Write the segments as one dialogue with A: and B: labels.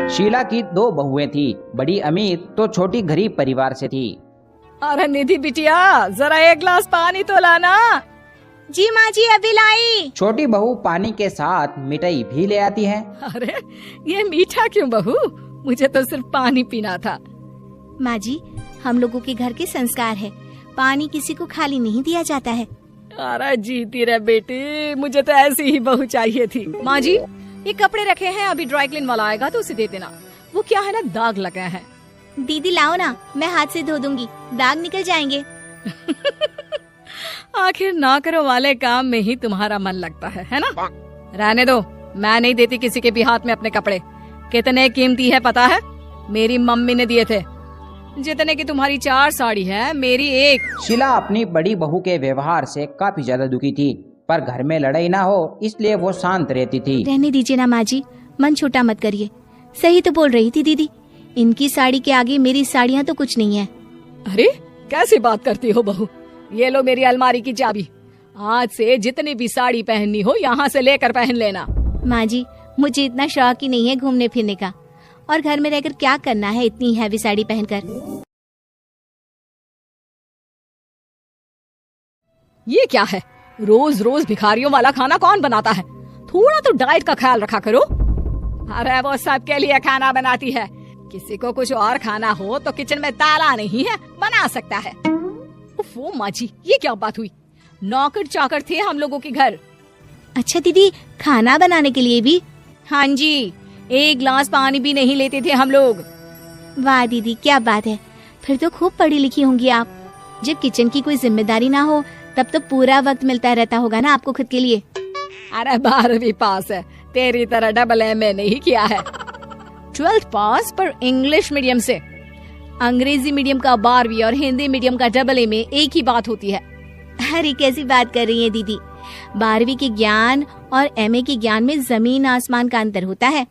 A: शीला की दो बहुएं थी, बड़ी अमीर तो छोटी गरीब परिवार से थी।
B: अरे निधि बिटिया, जरा एक गिलास पानी तो लाना।
C: जी माँ जी, अभी लाई।
A: छोटी बहू पानी के साथ मिठाई भी ले आती है।
B: अरे ये मीठा क्यों बहू, मुझे तो सिर्फ पानी पीना था।
C: माँ जी, हम लोगों के घर के संस्कार है, पानी किसी को खाली नहीं दिया जाता है।
B: अरे जीती रे बेटी, मुझे तो ऐसी ही बहू चाहिए थी। माँ जी, ये कपड़े रखे हैं, अभी ड्राई क्लीन वाला आएगा तो उसे दे देना। वो क्या है ना, दाग लगे हैं।
C: दीदी लाओ ना, मैं हाथ से धो दूंगी, दाग निकल जाएंगे।
B: आखिर नौकरों वाले काम में ही तुम्हारा मन लगता है ना? रहने दो, मैं नहीं देती किसी के भी हाथ में अपने कपड़े। कितने कीमती है पता है? मेरी मम्मी ने दिए थे। जितने की तुम्हारी 4 साड़ी है, मेरी 1।
A: शीला अपनी बड़ी बहू के व्यवहार से काफी ज्यादा दुखी थी, पर घर में लड़ाई ना हो इसलिए वो शांत रहती थी।
C: रहने दीजिए ना माँ जी, मन छोटा मत करिए। सही तो बोल रही थी दीदी, इनकी साड़ी के आगे मेरी साड़ियाँ तो कुछ नहीं है।
B: अरे कैसी बात करती हो बहू, ये लो मेरी अलमारी की चाबी। आज से जितनी भी साड़ी पहननी हो यहाँ से लेकर पहन लेना।
C: माँ जी, मुझे इतना शौक ही नहीं है घूमने फिरने का, और घर में रहकर क्या करना है इतनी हैवी साड़ी पहनकर।
B: ये क्या है, रोज रोज भिखारियों वाला खाना कौन बनाता है? थोड़ा तो डाइट का ख्याल रखा करो। अरे वो सबके लिए खाना बनाती है, किसी को कुछ और खाना हो तो किचन में ताला नहीं है, बना सकता है। वो माँ जी, ये क्या बात हुई? नौकर चाकर थे हम लोगों के घर।
C: अच्छा दीदी, खाना बनाने के लिए भी?
B: हाँ जी, 1 गिलास पानी भी नहीं लेते थे हम लोग।
C: वाह दीदी, क्या बात है, फिर तो खूब पढ़ी लिखी होंगी आप। जब किचन की कोई जिम्मेदारी ना हो तब तो पूरा वक्त मिलता रहता होगा ना आपको खुद के लिए।
B: अरे 12वीं पास है, तेरी तरह डबल MA नहीं किया है। 12th पास पर इंग्लिश मीडियम से। अंग्रेजी मीडियम का 12वीं और हिंदी मीडियम का डबल MA एक ही बात होती है।
C: अरे कैसी बात कर रही है दीदी, 12वीं के ज्ञान और MA के ज्ञान में जमीन आसमान का अंतर होता है।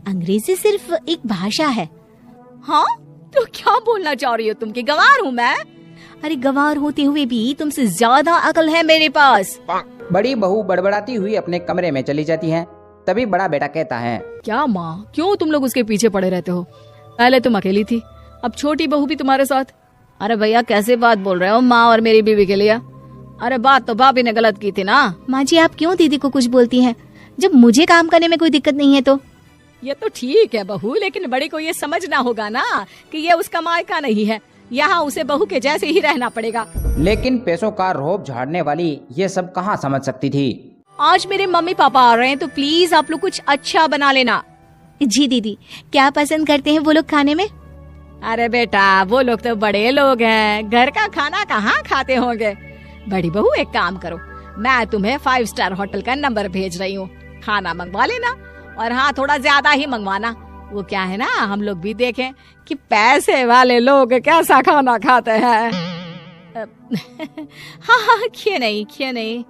C: अंग्रेजी सिर्फ एक भाषा है।
B: हाँ, तो क्या बोलना चाह रही हो तुम कि गंवार हूँ मैं?
C: अरे गंवार होते हुए भी तुमसे ज्यादा अकल है मेरे पास।
A: बड़ी बहू बड़बड़ाती हुई अपने कमरे में चली जाती है। तभी बड़ा बेटा कहता है,
B: क्या माँ, क्यों तुम लोग उसके पीछे पड़े रहते हो? पहले तुम अकेली थी, अब छोटी बहू भी तुम्हारे साथ। अरे भैया कैसे बात बोल रहे हो माँ और मेरी बीवी के लिए? अरे बात तो भाभी ने गलत की थी ना।
C: माँ जी, आप क्यों दीदी को कुछ बोलती हैं, जब मुझे काम करने में कोई दिक्कत नहीं है तो?
B: ये तो ठीक है बहू, लेकिन बड़ी को ये समझना होगा ना कि ये उसका मायका नहीं है, यहाँ उसे बहू के जैसे ही रहना पड़ेगा।
A: लेकिन पैसों का रोब झाड़ने वाली ये सब कहाँ समझ सकती थी।
B: आज मेरे मम्मी पापा आ रहे हैं तो प्लीज आप लोग कुछ अच्छा बना लेना।
C: जी दीदी, क्या पसंद करते हैं वो लोग खाने में?
B: अरे बेटा, वो लोग तो बड़े लोग हैं, घर का खाना कहाँ खाते होंगे। बड़ी बहू एक काम करो, मैं तुम्हें 5 स्टार होटल का नंबर भेज रही हूँ, खाना मंगवा लेना। और हाँ, थोड़ा ज्यादा ही मंगवाना। वो क्या है ना, हम लोग भी देखें कि पैसे वाले लोग कैसा खाना खाते हैं।
C: हाँ, क्यों नहीं।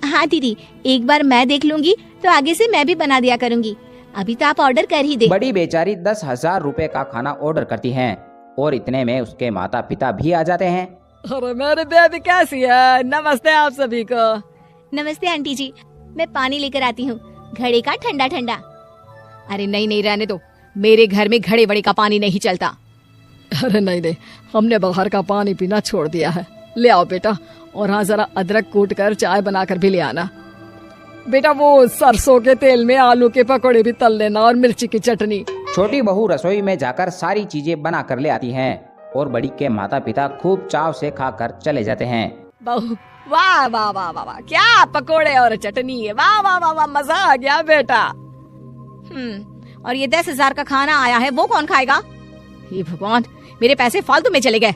C: हाँ दीदी, एक बार मैं देख लूंगी तो आगे से मैं भी बना दिया करूंगी। अभी तो आप ऑर्डर कर ही दे।
A: बड़ी बेचारी 10,000 रुपए का खाना ऑर्डर करती हैं और इतने में उसके माता पिता भी आ जाते हैं।
B: अरे मेरी बेबी कैसी है? नमस्ते आप सभी को।
C: नमस्ते आंटी जी, मैं पानी लेकर आती हूँ, घड़े का ठंडा ठंडा।
B: अरे नहीं रहने दो, मेरे घर में घड़े बड़े का पानी नहीं चलता। अरे नहीं, हमने बाहर का पानी पीना छोड़ दिया है। ले आओ बेटा, और हाँ जरा अदरक कूट कर चाय बनाकर भी ले आना। बेटा वो सरसों के तेल में आलू के पकौड़े भी तल लेना और मिर्ची की चटनी।
A: छोटी बहू रसोई में जाकर सारी चीजें बना कर ले आती हैं और बड़ी के माता पिता खूब चाव से खाकर चले जाते हैं।
B: बहू वाह वाह वाह वाह, क्या पकोड़े और चटनी है, वाह वाह वाह वाह, मजा आ गया बेटा। और ये 10,000 का खाना आया है, वो कौन खाएगा? हे भगवान, मेरे पैसे फालतू में चले गए।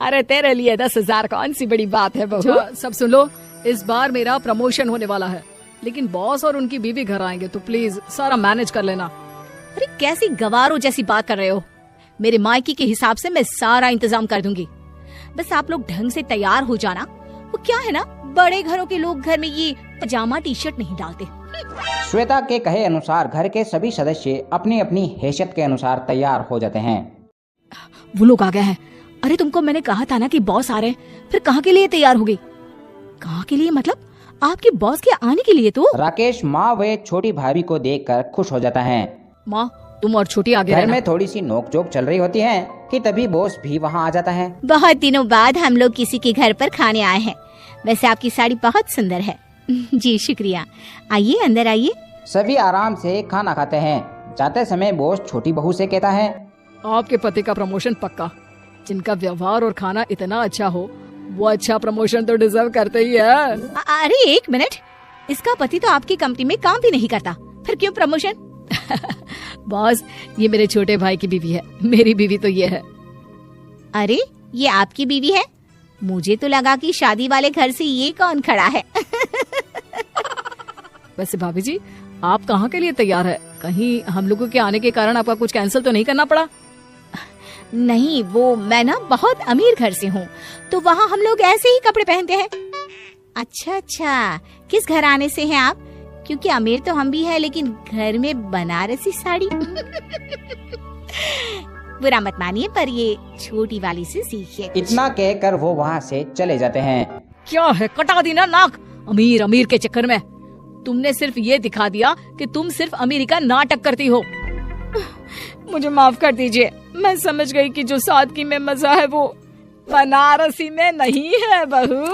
B: अरे तेरे लिए 10,000 कौन सी बड़ी बात है बहू। सब सुन लो, इस बार मेरा प्रमोशन होने वाला है, लेकिन बॉस और उनकी बीवी घर आएंगे तो प्लीज सारा मैनेज कर लेना। अरे कैसी गवारों जैसी बात कर रहे हो? मेरे मायके के हिसाब से मैं सारा इंतजाम कर दूंगी, बस आप लोग ढंग से तैयार हो जाना। वो क्या है ना, बड़े घरों के लोग घर में ये पजामा टी-शर्ट नहीं डालते।
A: श्वेता के कहे अनुसार घर के सभी सदस्य अपनी अपनी हैसियत के अनुसार तैयार हो जाते हैं।
B: वो लोग आ गए हैं। अरे तुमको मैंने कहा था ना कि बॉस आ रहे हैं, फिर कहाँ के लिए तैयार हो गई? कहाँ के लिए मतलब? आपके बॉस के आने के लिए तो।
A: राकेश माँ व छोटी भाभी को देखकर खुश हो जाता है।
B: माँ तुम और छोटी आगे
A: घर
B: रहना।
A: में थोड़ी सी नोकझोंक चल रही होती है कि तभी बॉस भी वहाँ आ जाता है।
C: बहुत दिनों बाद हम लोग किसी के घर पर खाने आए हैं। वैसे आपकी साड़ी बहुत सुंदर है। जी शुक्रिया। आइए अंदर आइए।
A: सभी आराम से खाना खाते हैं। जाते समय बॉस छोटी बहू से कहता है,
B: आपके पति का प्रमोशन पक्का। जिनका व्यवहार और खाना इतना अच्छा हो वो अच्छा प्रमोशन तो डिजर्व करते ही है।
C: अरे एक मिनट, इसका पति तो आपकी कंपनी में काम भी नहीं करता, फिर क्यों प्रमोशन?
B: बॉस ये मेरे छोटे भाई की बीवी है, मेरी बीवी तो ये है।
C: अरे ये आपकी बीवी है? मुझे तो लगा कि शादी वाले घर से ये कौन खड़ा है।
B: वैसे भाभी जी आप कहाँ के लिए तैयार है? कहीं हम लोगों के आने के कारण आपका कुछ कैंसिल तो नहीं करना पड़ा?
C: नहीं, वो मैं ना बहुत अमीर घर से हूँ, तो वहाँ हम लोग ऐसे ही कपड़े पहनते हैं। अच्छा, किस घराने से हैं आप? क्योंकि अमीर तो हम भी हैं, लेकिन घर में बनारसी साड़ी। बुरा मत मानिए, पर ये छोटी वाली से सीखिए।
A: इतना कहकर वो वहाँ से चले जाते हैं।
B: क्या है, कटा दी ना नाक। अमीर अमीर के चक्कर में तुमने सिर्फ ये दिखा दिया कि तुम सिर्फ अमीरी का नाटक करती हो। मुझे माफ कर दीजिए, मैं समझ गई कि जो सादगी में मजा है वो बनारसी में नहीं है बहू।